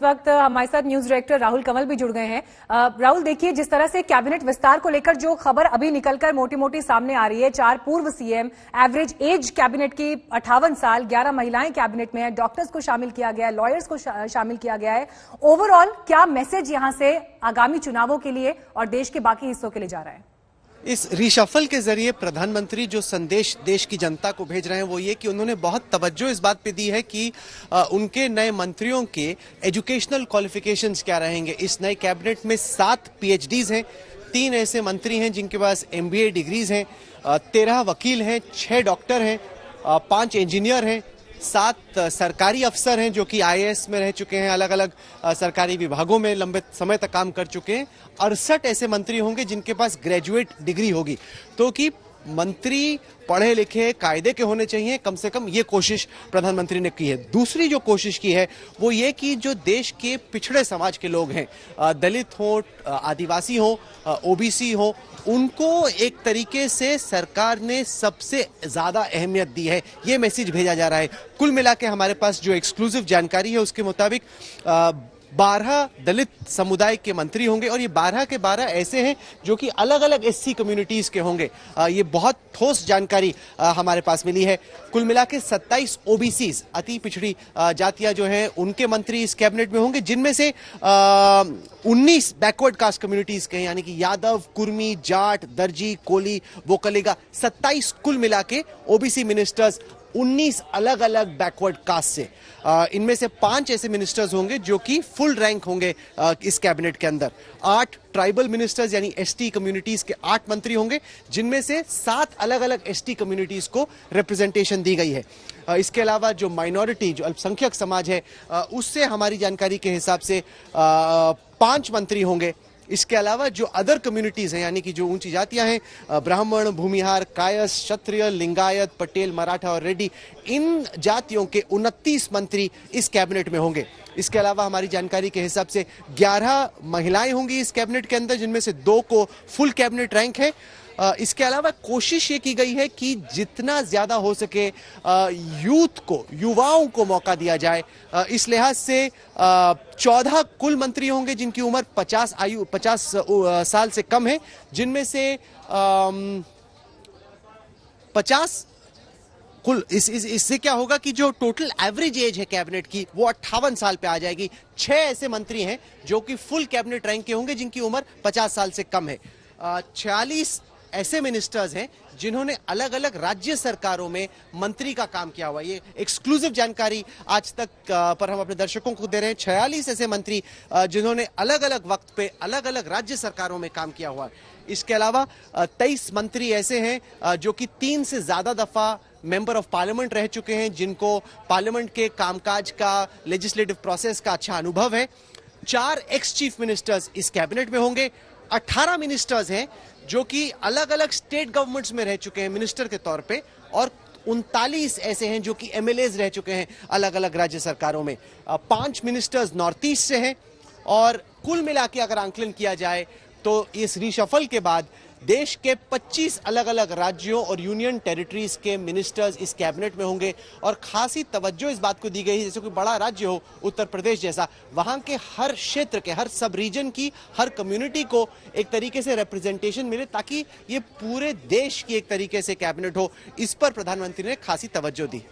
वक्त हमारे साथ न्यूज डायरेक्टर राहुल कंवल भी जुड़ गए हैं। राहुल, देखिए, जिस तरह से कैबिनेट विस्तार को लेकर जो खबर अभी निकलकर मोटी मोटी सामने आ रही है, 4 पूर्व सीएम, एवरेज एज कैबिनेट की 58 साल, 11 महिलाएं कैबिनेट में है, डॉक्टर्स को शामिल किया गया है, लॉयर्स को शामिल किया गया है। ओवरऑल क्या मैसेज यहां से आगामी चुनावों के लिए और देश के बाकी हिस्सों के लिए जा रहा है? इस रिशफल के जरिए प्रधानमंत्री जो संदेश देश की जनता को भेज रहे हैं वो ये कि उन्होंने बहुत तवज्जो इस बात पे दी है कि उनके नए मंत्रियों के एजुकेशनल क्वालिफिकेशंस क्या रहेंगे। इस नए कैबिनेट में 7 पीएचडीज हैं, 3 ऐसे मंत्री हैं जिनके पास एमबीए डिग्रीज हैं, 13 वकील हैं, 6 डॉक्टर हैं, 5 इंजीनियर हैं, 7 सरकारी अफसर हैं जो कि आईएएस में रह चुके हैं, अलग अलग सरकारी विभागों में लंबे समय तक काम कर चुके हैं। 68 ऐसे मंत्री होंगे जिनके पास ग्रेजुएट डिग्री होगी। तो कि मंत्री पढ़े लिखे कायदे के होने चाहिए, कम से कम ये कोशिश प्रधानमंत्री ने की है। दूसरी जो कोशिश की है वो ये कि जो देश के पिछड़े समाज के लोग हैं, दलित हो, आदिवासी हो, ओबीसी हो, उनको एक तरीके से सरकार ने सबसे ज्यादा अहमियत दी है, ये मैसेज भेजा जा रहा है। कुल मिला के हमारे पास जो एक्सक्लूसिव जानकारी है उसके मुताबिक 12 दलित समुदाय के मंत्री होंगे और ये 12 के 12 ऐसे हैं जो कि अलग अलग एससी कम्युनिटीज के होंगे। ये बहुत ठोस जानकारी हमारे पास मिली है। कुल मिला के 27 ओबीसीज, अति पिछड़ी जातियां जो हैं, उनके मंत्री इस कैबिनेट में होंगे, जिनमें से 19 बैकवर्ड कास्ट कम्युनिटीज के हैं, यानी कि यादव, कुर्मी, जाट, दर्जी, कोली, वोकलेगा, 27 कुल मिला के ओबीसी मिनिस्टर्स 19 अलग अलग बैकवर्ड कास्ट से। इनमें से 5 ऐसे मिनिस्टर्स होंगे जो कि फुल रैंक होंगे इस कैबिनेट के अंदर। 8 ट्राइबल मिनिस्टर्स यानी एसटी कम्युनिटीज के 8 मंत्री होंगे, जिनमें से 7 अलग अलग एसटी कम्युनिटीज को रिप्रेजेंटेशन दी गई है। इसके अलावा जो माइनॉरिटी, जो अल्पसंख्यक समाज है, उससे हमारी जानकारी के हिसाब से 5 मंत्री होंगे। इसके अलावा जो अदर कम्युनिटीज हैं, यानी कि जो ऊंची जातियां हैं, ब्राह्मण, भूमिहार, कायस, क्षत्रिय, लिंगायत, पटेल, मराठा और रेड्डी, इन जातियों के 29 मंत्री इस कैबिनेट में होंगे। इसके अलावा हमारी जानकारी के हिसाब से 11 महिलाएं होंगी इस कैबिनेट के अंदर, जिनमें से 2 को फुल कैबिनेट रैंक है। इसके अलावा कोशिश ये की गई है कि जितना ज्यादा हो सके यूथ को, युवाओं को मौका दिया जाए। इस लिहाज से 14 कुल मंत्री होंगे जिनकी उम्र 50 साल से कम है, जिनमें से 50 कुल। इससे क्या होगा कि जो टोटल एवरेज एज है कैबिनेट की वो 58 साल पे आ जाएगी। 6 ऐसे मंत्री हैं जो कि फुल कैबिनेट रैंक के होंगे जिनकी उम्र 50 साल से कम है। 46 ऐसे मिनिस्टर्स हैं जिन्होंने अलग अलग राज्य सरकारों में मंत्री का काम किया हुआ। ये एक्सक्लूसिव जानकारी आज तक पर हम अपने दर्शकों को दे रहे हैं। 46 ऐसे मंत्री जिन्होंने अलग अलग वक्त पे अलग अलग राज्य सरकारों में काम किया हुआ। इसके अलावा 23 मंत्री ऐसे हैं जो कि 3 से ज्यादा दफा मेंबर ऑफ पार्लियामेंट रह चुके हैं, जिनको पार्लियामेंट के कामकाज का, लेजिस्लेटिव प्रोसेस का अच्छा अनुभव है। 4 एक्स चीफ मिनिस्टर्स इस कैबिनेट में होंगे। 18 मिनिस्टर्स हैं जो कि अलग अलग स्टेट गवर्नमेंट्स में रह चुके हैं मिनिस्टर के तौर पे, और 39 ऐसे हैं जो कि एमएलएज रह चुके हैं अलग अलग राज्य सरकारों में। 5 मिनिस्टर्स नॉर्थ ईस्ट से हैं। और कुल मिला के अगर आंकलन किया जाए तो इस रिशफल के बाद देश के 25 अलग अलग राज्यों और यूनियन टेरिटरीज के मिनिस्टर्स इस कैबिनेट में होंगे। और खासी तवज्जो इस बात को दी गई है, जैसे कोई बड़ा राज्य हो उत्तर प्रदेश जैसा, वहां के हर क्षेत्र के, हर सब रीजन की, हर कम्युनिटी को एक तरीके से रिप्रेजेंटेशन मिले, ताकि ये पूरे देश की एक तरीके से कैबिनेट हो। इस पर प्रधानमंत्री ने खासी तवज्जो दी।